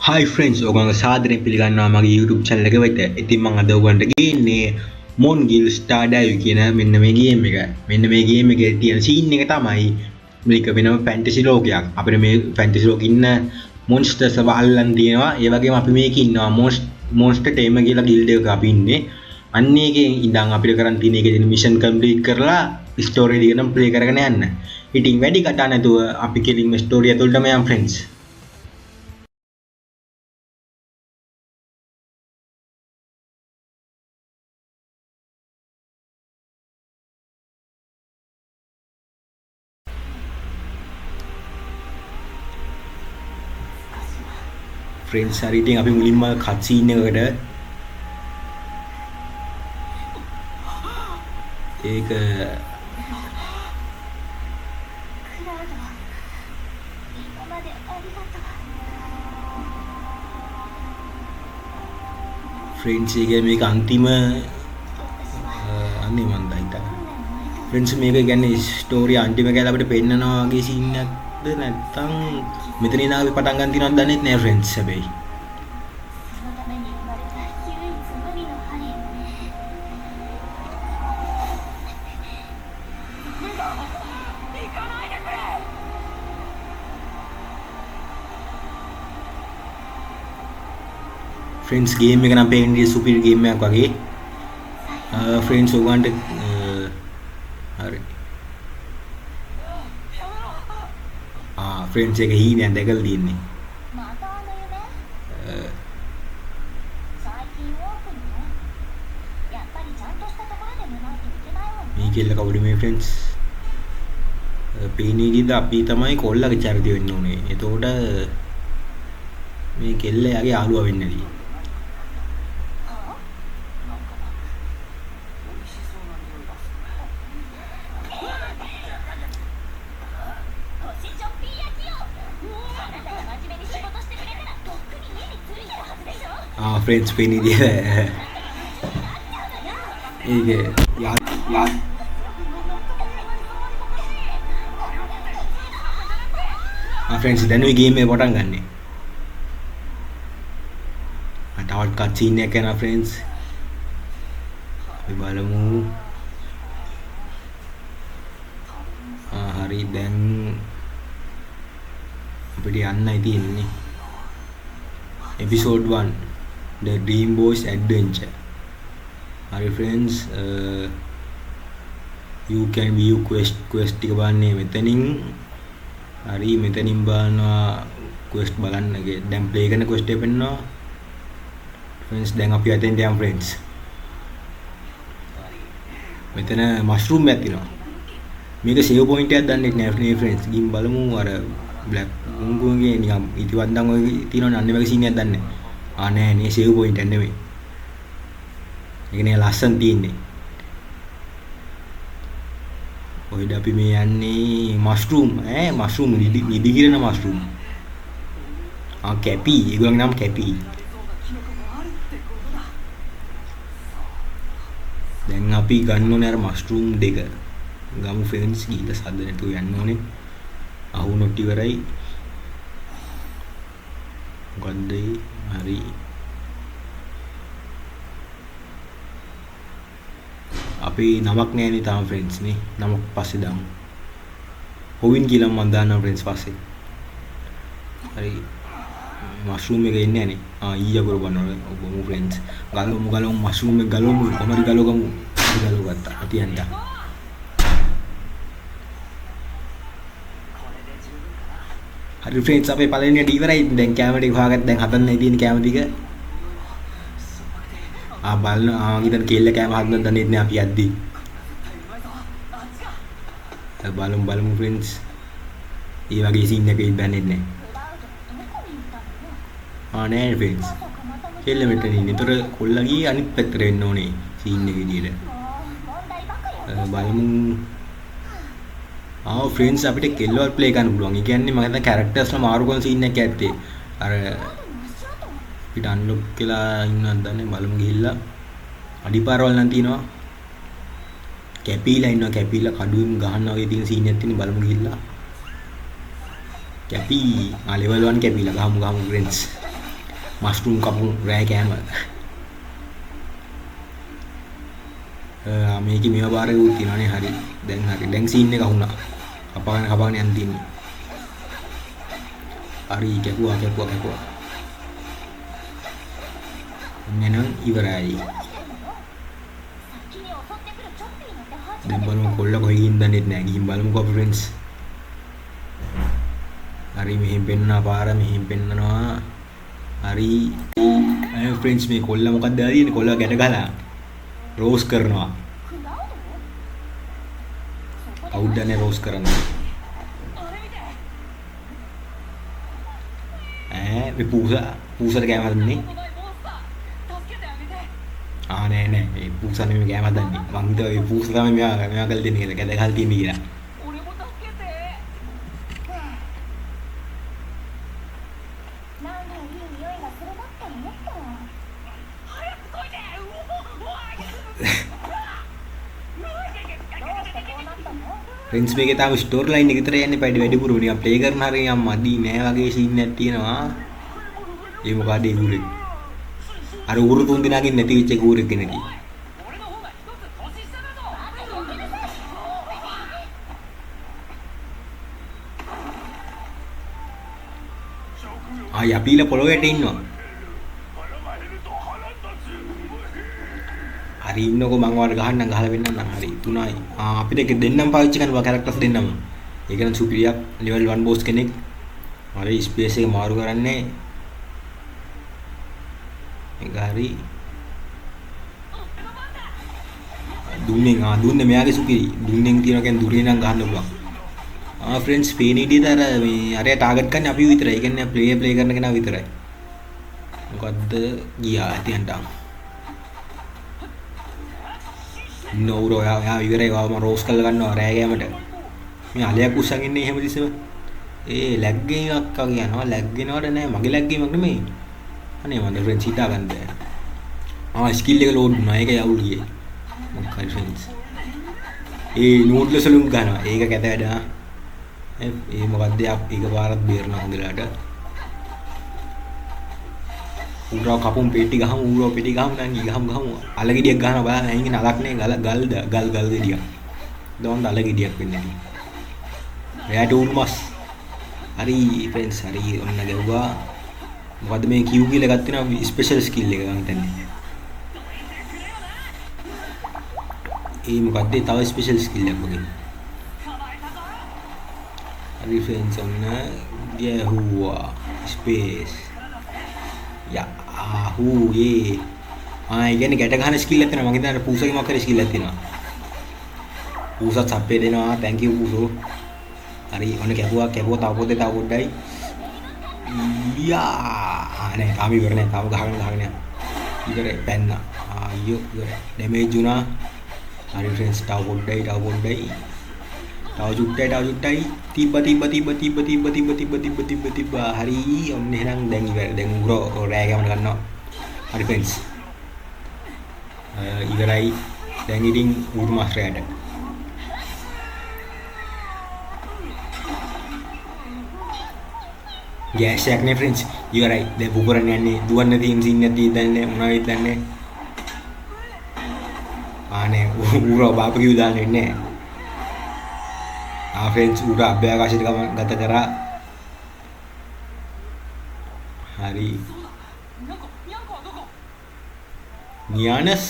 Hi friends, ඔයගොල්ලෝ සාදරයෙන් පිළිගන්නවා මගේ YouTube channel එක වෙත. ඉතින් මම අද ඔයගොල්ලන්ට ගේන්නේ Mongill Stardive කියන මෙන්න මේ ගේම් එක. මෙන්න මේ ගේම් එකේ තියෙන සීන් එක තමයි මේක වෙනම ෆැන්ටසි ලෝකයක්. අපිට මේ ෆැන්ටසි ලෝකේ ඉන්න මොන්ස්ටර්ස් අල්ලන් තියෙනවා. ඒ වගේම අපි මේකේ ඉන්නවා මොන්ස්ටර් ටේම කියලා ගිල්ඩ් එකක අපි ඉන්නේ. අන්න ඒකේ ඉඳන් අපිට කරන් තියෙන එකේ තියෙන මිෂන් කම්ප්ලීට් කරලා ස්ටෝරි එක දිගටම ප්ලේ කරගෙන යන්න. ඉතින් වැඩි කතා නැතුව අපි කෙලින්ම ස්ටෝරිය ඇතුළටම යමු friends. ෆ්‍රෙන්ඩ්ස් හරි ඉතින් අපි මුලින්ම කට් සීන් එකකට ඒක ෆ්‍රෙන්ඩ්ස් එකේ මේක අන්තිම අන්නේ මන් දයිතා ෆ්‍රෙන්ඩ්ස් මේක කියන්නේ ස්ටෝරිය අන්තිම කියලා අපිට පෙන්නනවා වගේ සීන් එකක්ද නැත්නම් මෙතන ඉඳන් අපි පටන් ගන්න තියනවද දන්නේ නැහැ ෆ්‍රෙන්ඩ්ස් හැබැයි ෆ්‍රෙන්ඩ්ස් ගේම් එක නම් පේන්නේ සුපිරි ගේම් එකක් වගේ ෆ්‍රෙන්ඩ්ස් ඔයගොල්ලන්ට හරි ෆ්‍රෙන්ඩ්ස් එක හීනයක් දැකලා තියෙන්නේ මේ කෙල්ල කවුද මේ ෆ්‍රෙන්ඩ්ස් පේනීදිද අපි තමයි කොල්ලගේ චරිතය වෙන්න ඕනේ එතකොට මේ කෙල්ල යාගේ යාළුවා වෙන්න ඇති फ्रेंड्स पे नहीं दिया है ठीक है याद फ्रेंड्स දැන් ඔය ගේම් එක පටන් ගන්නෙ තවත් කට් සීන් එකක් යනවා ෆ්‍රෙන්ඩ්ස් අපි බලමු හරි දැන් අපිට යන්නයි තියෙන්නේ episode 1 the dream boys adventure හරි friends you can view quest ටික බලන්නේ මෙතනින් හරි මෙතනින් බලනවා quest බලන්න දැන් play කරන quest එක පෙන්නනවා friends දැන් අපි අතෙන්ට යමු friends මෙතන mushroom එකක් තියෙනවා මේක save point එකක් දන්නේ නැහැ නේ friends ගිහින් බලමු අර black උංගුගේ නිකම් ඉතිවන්දන් ඔය තියෙනවනේ අන්න වගේ සීන් එකක් දන්නේ නෑ නේ save point එක නෙමෙයි ඒක නේ ලස්සන තියෙන්නේ ඔයද අපි මේ යන්නේ මෂ්රූම් මෂ්රූම් නිදි කිරන මෂ්රූම් කැපි ඒගොල්ලන්ගේ නම කැපි දැන් අපි ගන්න ඕනේ අර මෂ්රූම් දෙක ගමු ෆ්‍රෙන්ඩ්ස් ගිහලා සද්ද නැතුව යන්න ඕනේ අහුනොත් ඉවරයි මොකද්ද හරි අපි නමක් නෑනේ තාම ෆ්‍රෙන්ඩ්ස් නේ නමක් පස්සේ දාමු හොවින් කියලා මම දානවා ෆ්‍රෙන්ඩ්ස් පස්සේ හරි මෂ්රූම් එක එන්නේ නෑනේ ඊය කරපනවා ඔබ ෆ්‍රෙන්ඩ්ස් ගලමු මෂ්රූම් එක ගලමු කොහමද ගලවගමු ගත්තා අතියන්ට හරි ෆ්‍රෙන්ඩ්ස් අපේ පළවෙනි ඩී ඉවරයි දැන් කැමරා එක හොයාගත්ත දැන් හදන්නයි තියෙන කැමරා ටික බලන ගිතන කෙල්ල කැම හදන්න දන්නේ නැහැ අපි යද්දි බලමු ෆ්‍රෙන්ඩ්ස් ඒ වගේ සීන් එකක් ඉඳන්නේ නැහැ නෑ ෆ්‍රෙන්ඩ්ස් කෙල්ල මෙතන ඉන්නේ. ඒතර කොල්ලා ගියේ අනිත් පැත්තට එන්න ඕනේ සීන් එක විදියට බලමු ෆ්‍රෙන්ඩ්ස් අපිට කෙල්ලවල් ප්ලේ කරන්න පුළුවන්. ඒ කියන්නේ මම හිතන කැරක්ටර්ස්ලා මාරු කරන සීන් එකක් ඇත්තේ. අර අපිට අන්ලොක් කියලා ඉන්නවද දන්නේ බලමු ගිහිල්ලා. අඩිපාරවල් නම් තියෙනවා. කැපීලා ඉන්නවා කැපීලා කඩුවෙන් ගහනවා වගේ තියෙන සීන් එකක් තියෙන බලමු ගිහිල්ලා. කැපී ලෙවල් 1 කැපීලා ගහමු ෆ්‍රෙන්ඩ්ස්. මස්රූම් කපුම් රෑ කෑම මේකේ මේවා බාර ගුත් තියනනේ හරි දැන් සීන් එක වුණා කපාගෙන යන් තියන්නේ හරි කැපුවා මෙන්න ඉවරයි දැන් බලමු කොල්ල කොහෙ ගින් දන්නේ නැහැ ගිහින් බලමුකෝ අපි ෆ්‍රෙන්ඩ්ස් හරි මෙහෙන් පෙන්නනවා පාර මෙහෙන් පෙන්නනවා හරි අය ෆ්‍රෙන්ඩ්ස් මේ කොල්ල මොකක්ද ආදින්නේ කොල්ල ගැට ගහලා රෝස් කරනවා අවුඩ්ඩනේ රෝස් කරනවා මේ පූසට කෑම හදන්නේ නෑ මේ පූසා නෙමෙයි කෑම හදන්නේ මං හිතුවා මේ පූසා තමයි මෙයා කරලා දෙන්නේ කියලා ගැද ගහලා තියන්නේ කියලා ෆ්‍රෙන්ඩ්ස් මේකේ තාම ස්ටෝරි ලයින් එක විතර යන්නේ වැඩිපුර නිකන් ප්ලේ කරන හරිය යම් මදි නෑ වගේ සීන් එකක් තියෙනවා ඒ මොකද ඒ උරේ අර උරු තුන් දිනකින් නැති වෙච්ච එක උරෙක් කෙනෙක්ගේ යපීල පොළොව යට ඉන්නවා හරි ඉන්නකෝ මං ඔයාලට ගහන්න ගහලා වෙන්නම් හරි 3යි අපි දෙක දෙන්නම් පාවිච්චි කරනවා කැරක්ටර්ස් දෙන්නම ඒක නම් සුපිරියක් ලෙවල් 1 බෝස් කෙනෙක් හරි ස්පේස් එක මාරු කරන්නේ ඒක හරි දුන්නේ මෙයාගේ සුපිරි දුන්නෙන් තියනවා කියන්නේ දුරින් නම් ගහන්න පුළුවන් ෆ්‍රෙන්ඩ්ස් පේන ඉඩියට අර මේ අරයා ටාගට් කරන්නේ අපි විතරයි ඒ කියන්නේ ප්ලේ කරන කෙනා විතරයි මොකද්ද ගියා ඇතියන්ට නෝරෝ යා ඉවරයි ගාව මම රෝස් කරලා ගන්නවා රෑ ගෑමට මේ අලයක් උස්සන් ඉන්නේ එහෙම දිස්සම ලැග් ගේමක් වගේ යනවා ලැග් වෙනවට නෑ මගේ ලැග් ගේමක් නෙමෙයි අනේ මම ෆ්‍රෙන්ඩ්ස් හිතා ගන්න බෑ ස්කිල් එක ලෝඩ් වුණා ඒක යවුල් ගියේ මොකක්ද ෆ්‍රෙන්ඩ්ස් නෝඩ්ලස් වලින් ගන්නවා ඒක කැත වැඩ මොකක්ද ඒක පාරක් බේරනවා හොඳලාට උරා කපුම් පෙට්ටි ගහමු ගහමු අල ගෙඩියක් ගහනවා බලන්න අයින් නලක් නේ ගල් ගෙඩියක් දොන් අල ගෙඩියක් වෙන්නේ නේ එයාට උල්මස් හරි ෆ්‍රෙන්ඩ්ස් හරි ඔන්න ගැව්වා මොකද මේ කිව් කියලා ගත්ත වෙනවා ස්පෙෂල් ස්කිල් එක ගන්න තන්නේ මොකද්ද තව ස්පෙෂල් ස්කිල් එකක් වගේ හරි ෆ්‍රෙන්ඩ්ස් ඔන්න ගැහුවා ස්පේස් කියන්නේ ගැට ගන්න ස්කිල් එකක් තියෙනවා මම හිතන්නේ පූසගේ මොකක් හරි ස්කිල් එකක් තියෙනවා පූසත් සප්පේ දෙනවා thank you පූසෝ හරි ඔන්න කැපුවා තව පොඩ්ඩයි නෑ තාම ඉවර නෑ තාම ගහගෙන යන්න ඉවරයි පැන්නා අයියෝ ඉවරයි ඩැමේජ් වුණා හරි ෆ්‍රෙන්ඩ්ස් තව පොඩ්ඩයි තව චුට්ටයි තිබ්බා හරි ඔන්න එහෙනම් දැන් ඉවරයි දැන් උරෝ රෑ ගමන ගන්නවා හරි ෆ්‍රෙන්ඩ්ස් ඉවරයි දැන් ඉතින් උරු මාස්ටරයට ගෑස් එකක් නේ ෆ්‍රෙන්ඩ්ස් ඉවරයි දැන් පුපුරන්න යන්නේ දුවන්න තියෙන සීන් එකක් දන්නේ මොනවද දන්නේ ආනේ උරෝ බාපකියු දාන්නේ නැහැ ෆ්‍රෙන්ඩ්ස් උඩ අභ්‍යාකාශයට ගත කරා හරි නියානස්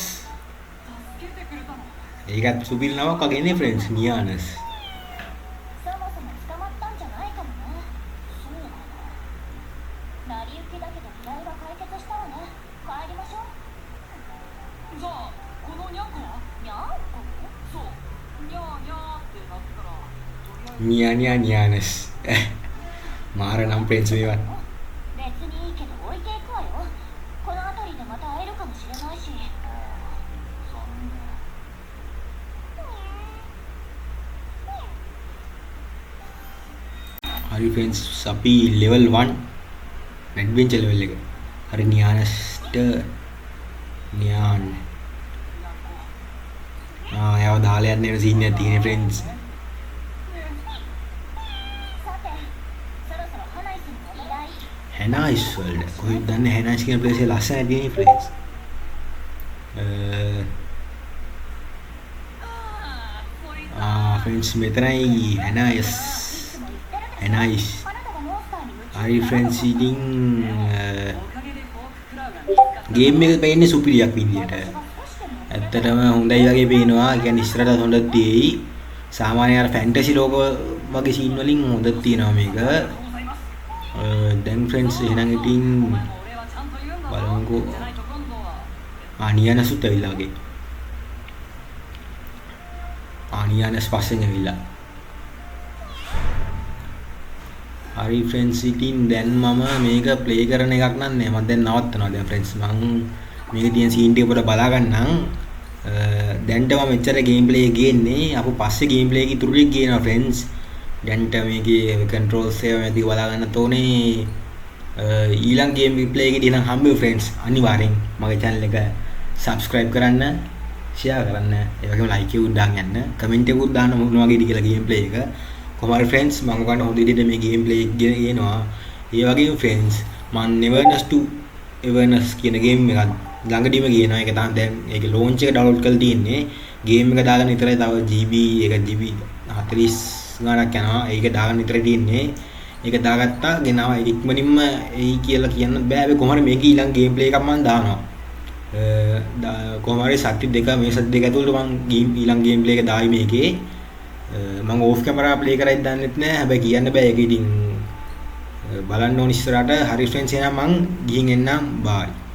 ඒකත් සුපිරි නමක් වගේ නේ ෆ්‍රෙන්ඩ්ස් නියානස් නියානස් මාර නම් ෆ්‍රෙන්ඩ්ස් මේවත් හරි ෆ්‍රෙන්ඩ්ස් අපි level 1 adventure level එක හරි නියානස්ට නියාන් යාව දාලා යන්න වෙන සීන් එකක් තියෙන ෆ්‍රෙන්ඩ්ස් හැනයිස් වර්ල්ඩ් කොහෙද දන්නේ හැනයිස් කියන ප්ලේස් එක ලස්සනයි තියෙන්නේ ෆ්‍රෙන්ඩ්ස් ෆ්‍රෙන්ඩ්ස් මෙතනයි හැනයිස් හරි ෆ්‍රෙන්ඩ්ස් ඉතින් ගේම් එක පේන්නේ සුපිරියක් විදියට ඇත්තටම හොඳයි වගේ පේනවා කියන්නේ ඉස්සරහට හොඳක් තියෙයි සාමාන්‍ය අර ෆැන්ටසි ලෝක වගේ සීන් වලින් හොඳක් තියෙනවා මේක දැන් ෆ්‍රෙන්ඩ්ස් එහෙනම් ඉතින් බලමුකෝ නියනසුත් ඇවිල්ලා වගේ නියනස් පස්සෙන් ඇවිල්ලා හරි ෆ්‍රෙන්ඩ්ස් ඉතින් දැන් මම මේක ප්ලේ කරන එකක් නන්නේ මම දැන් නවත්තනවා දැන් ෆ්‍රෙන්ඩ්ස් මම මේකේ තියෙන සීන් ටික පොඩ්ඩක් බලා ගන්නම් දැන්ට මම මෙච්චර ගේම් ප්ලේ ගේන්නේ අපු පස්සේ ගේම් ප්ලේ එක ඉතුරු ටික ගේනවා ෆ්‍රෙන්ඩ්ස් දැන්ට මේකේ කන්ට්‍රෝල්ස් ඒවා මේක බලා ගන්න තෝනේ ඊළඟ ගේම් ප්ලේ එකේදී නම් හම්බෙමු ෆ්‍රෙන්ඩ්ස් අනිවාර්යෙන් මගේ channel එක subscribe කරන්න share කරන්න ඒ වගේම like එක උඩන් යන්න comment එකකුත් දාන්න මොන වගේද කියලා ගේම් ප්ලේ එක කොහොම හරි ෆ්‍රෙන්ඩ්ස් මම ඔයගොල්ලන්ට හොඳ විදිහට මේ ගේම් ප්ලේ එක ගේනවා ඒ වගේම ෆ්‍රෙන්ඩ්ස් මම Neverness 2 Everness කියන ගේම් එකක් ළඟදීම ගේනවා ඒක තමයි දැන් ඒකේ launch එක download කරලා තියෙන්නේ ගේම් එක දාගන්න විතරයි තව GB 1 GB 40 ගණක් යනවා ඒක දාගන්න විතරයි තියෙන්නේ ඒක දාගත්තා ගෙනාව ඉක්මනින්ම එයි කියලා කියන්න බෑ හැබැයි කොහොම හරි මේක ඊළඟ ගේම් ප්ලේ එකක් මම දානවා කොහොම හරි සති දෙක මේ සති දෙක ඇතුළත මම ඊළඟ ගේම් ප්ලේ එක දායි මේකේ මම ඕෆ් කැමරා ප්ලේ කරයිද දන්නෙත් නෑ හැබැයි කියන්න බෑ ඒක ඉතින් බලන්න ඕන ඉස්සරහට හරි ෆ්‍රෙන්ඩ්ස් එහෙනම් මං ගිහින් එන්නම් බායි